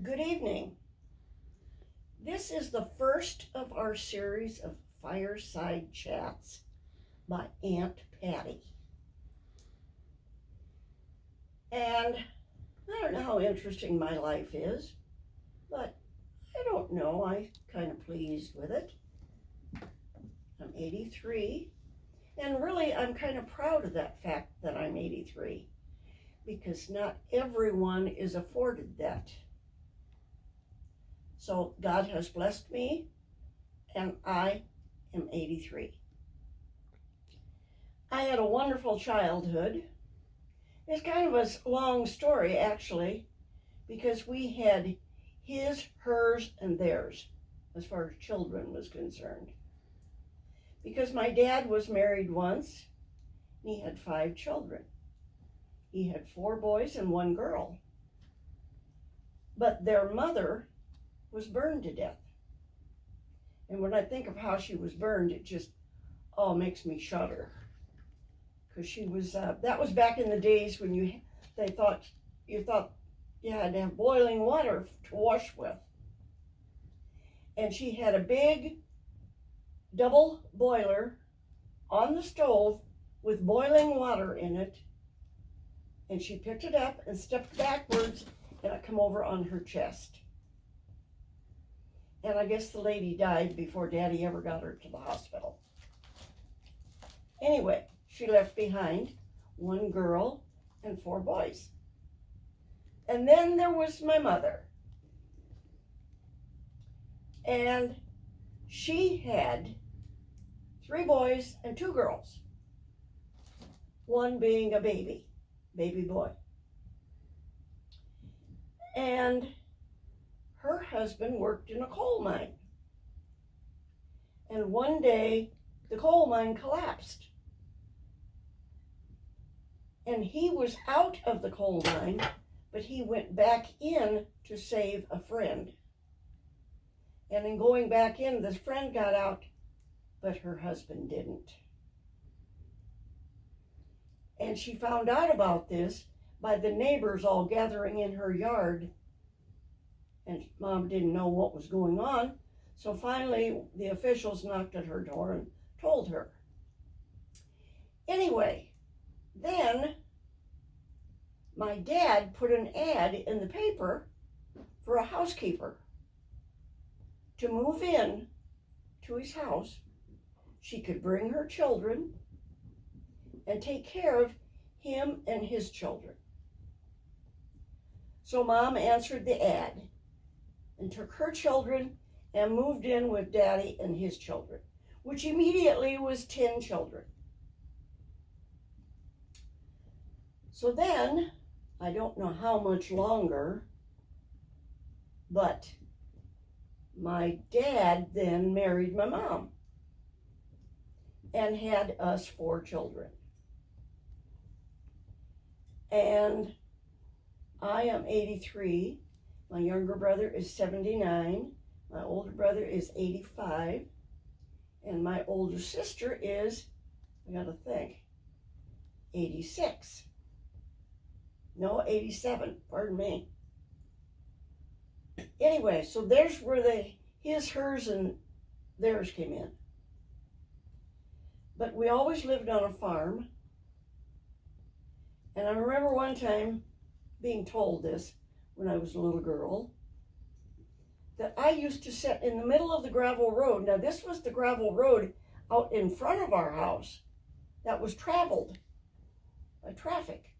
Good evening. This is the first of our series of Fireside Chats by Aunt Patty. And I don't know how interesting my life is, but I don't know. I'm kind of pleased with it. I'm 83, and really I'm kind of proud of that fact that I'm 83, because not everyone is afforded that. So God has blessed me, and I am 83. I had a wonderful childhood. It's kind of a long story, actually, because we had his, hers, and theirs as far as children was concerned. Because my dad was married once, and he had 5 children. He had 4 boys and 1 girl. But their mother was burned to death. And when I think of how she was burned, it just makes me shudder. Because she was, that was back in the days when you thought you had to have boiling water to wash with. And she had a big double boiler on the stove with boiling water in it. And she picked it up and stepped backwards, and it came over on her chest. And I guess the lady died before Daddy ever got her to the hospital. Anyway, she left behind 1 girl and 4 boys. And then there was my mother. And she had 3 boys and 2 girls. 1 being a baby boy. And her husband worked in a coal mine. And one day, the coal mine collapsed. And he was out of the coal mine, but he went back in to save a friend. And in going back in, this friend got out, but her husband didn't. And she found out about this by the neighbors all gathering in her yard. And Mom didn't know what was going on. So finally, the officials knocked at her door and told her. Anyway, then my dad put an ad in the paper for a housekeeper to move in to his house. She could bring her children and take care of him and his children. So Mom answered the ad and took her children and moved in with Daddy and his children, which immediately was 10 children. So then, I don't know how much longer, but my dad then married my mom and had us 4 children. And I am 83. My younger brother is 79. My older brother is 85. And my older sister is, I gotta think, 86. No, 87, pardon me. Anyway, so there's where his, hers, and theirs came in. But we always lived on a farm. And I remember one time being told this when I was a little girl, that I used to sit in the middle of the gravel road. Now this was the gravel road out in front of our house that was traveled by traffic.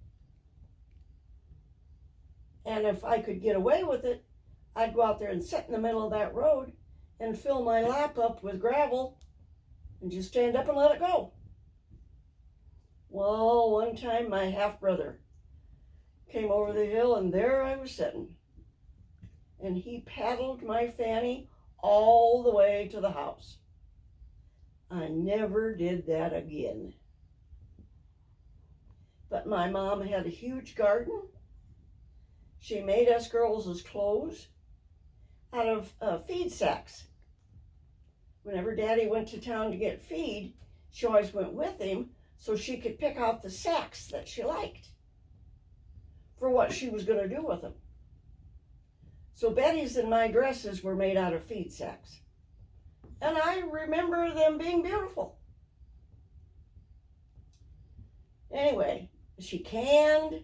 And if I could get away with it, I'd go out there and sit in the middle of that road and fill my lap up with gravel and just stand up and let it go. Well, one time my half-brother came over the hill, and there I was sitting. And he paddled my fanny all the way to the house. I never did that again. But my mom had a huge garden. She made us girls' clothes out of feed sacks. Whenever Daddy went to town to get feed, she always went with him so she could pick out the sacks that she liked for what she was going to do with them. So Betty's and my dresses were made out of feed sacks. And I remember them being beautiful. Anyway, she canned.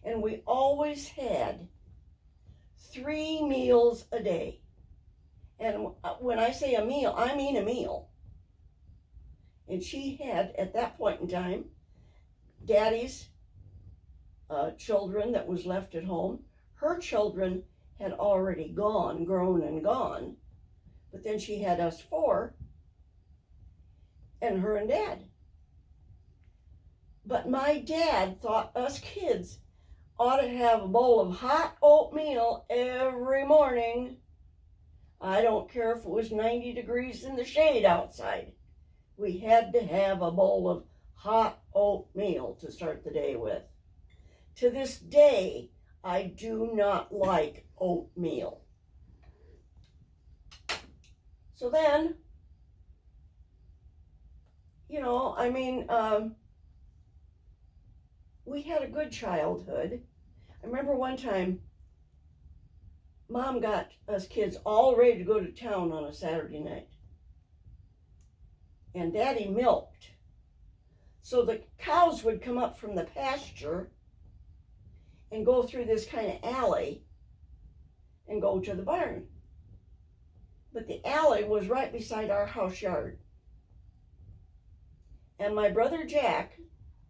And we always had 3 meals a day. And when I say a meal, I mean a meal. And she had, at that point in time, Daddy's children that was left at home. Her children had already grown and gone. But then she had us 4, and her and Dad. But my dad thought us kids ought to have a bowl of hot oatmeal every morning. I don't care if it was 90 degrees in the shade outside. We had to have a bowl of hot oatmeal to start the day with. To this day, I do not like oatmeal. So then, we had a good childhood. I remember one time, Mom got us kids all ready to go to town on a Saturday night. And Daddy milked. So the cows would come up from the pasture and go through this kind of alley and go to the barn. But the alley was right beside our house yard. And my brother Jack,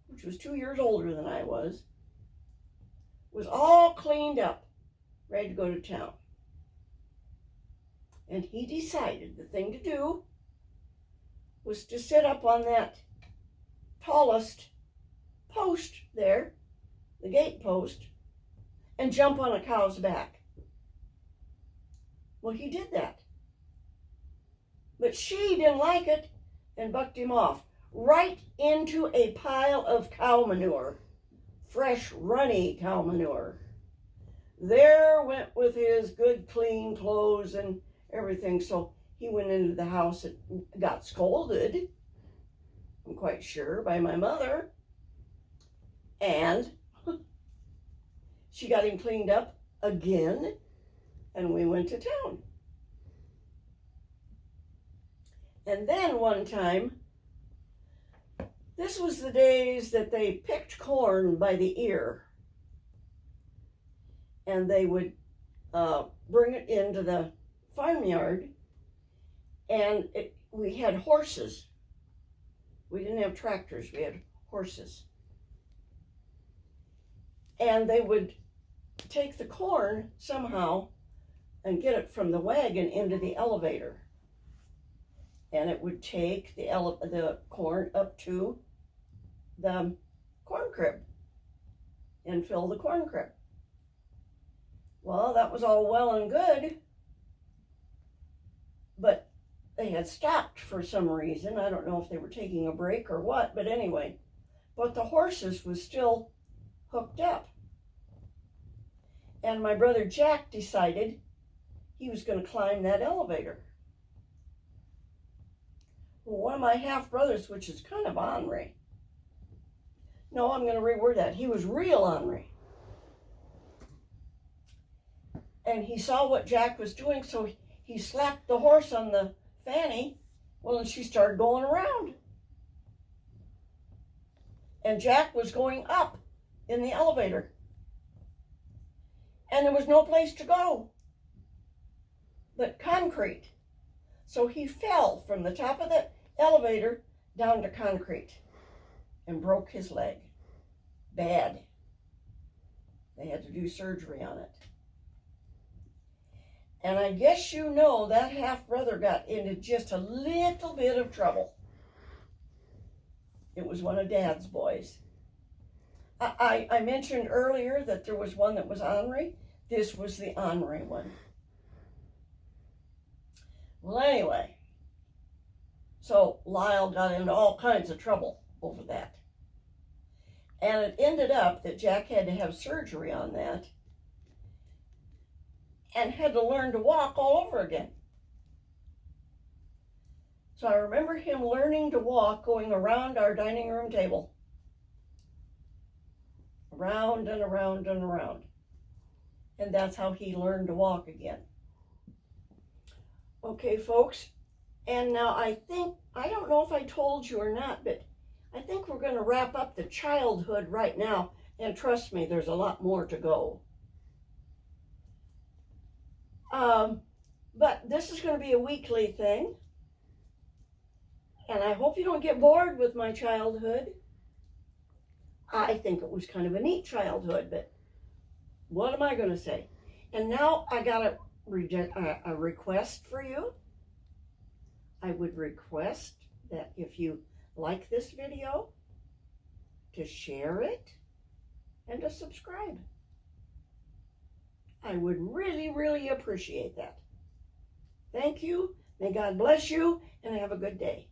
which was 2 years older than I was all cleaned up, ready to go to town. And he decided the thing to do was to sit up on that tallest post there, the gate post, and jump on a cow's back. Well, he did that. But she didn't like it and bucked him off right into a pile of cow manure, fresh, runny cow manure. There went with his good, clean clothes and everything. So he went into the house and got scolded, I'm quite sure, by my mother. And she got him cleaned up again, and we went to town. And then one time, this was the days that they picked corn by the ear. And they would bring it into the farmyard. And we had horses. We didn't have tractors, we had horses. And they would take the corn somehow and get it from the wagon into the elevator. And it would take the corn up to the corn crib and fill the corn crib. Well, that was all well and good, but they had stopped for some reason. I don't know if they were taking a break or what, but anyway, but the horses was still hooked up. And my brother Jack decided he was going to climb that elevator. Well, one of my half-brothers, which is kind of ornery. No, I'm going to reword that. He was real ornery. And he saw what Jack was doing, so he slapped the horse on the fanny. Well, and she started going around. And Jack was going up in the elevator. And there was no place to go but concrete. So he fell from the top of the elevator down to concrete and broke his leg. Bad. They had to do surgery on it. And I guess you know that half-brother got into just a little bit of trouble. It was one of Dad's boys. I mentioned earlier that there was one that was ornery. This was the ornery one. Well, anyway, so Lyle got into all kinds of trouble over that. And it ended up that Jack had to have surgery on that and had to learn to walk all over again. So I remember him learning to walk going around our dining room table. Around and around and around. and that's how he learned to walk again. Okay, folks, and now I don't know if I told you or not, but I think we're going to wrap up the childhood right now, and trust me, there's a lot more to go. But this is going to be a weekly thing, and I hope you don't get bored with my childhood. I think it was kind of a neat childhood, but what am I going to say? And now I got a request for you. I would request that if you like this video, to share it and to subscribe. I would really, really appreciate that. Thank you. May God bless you, and have a good day.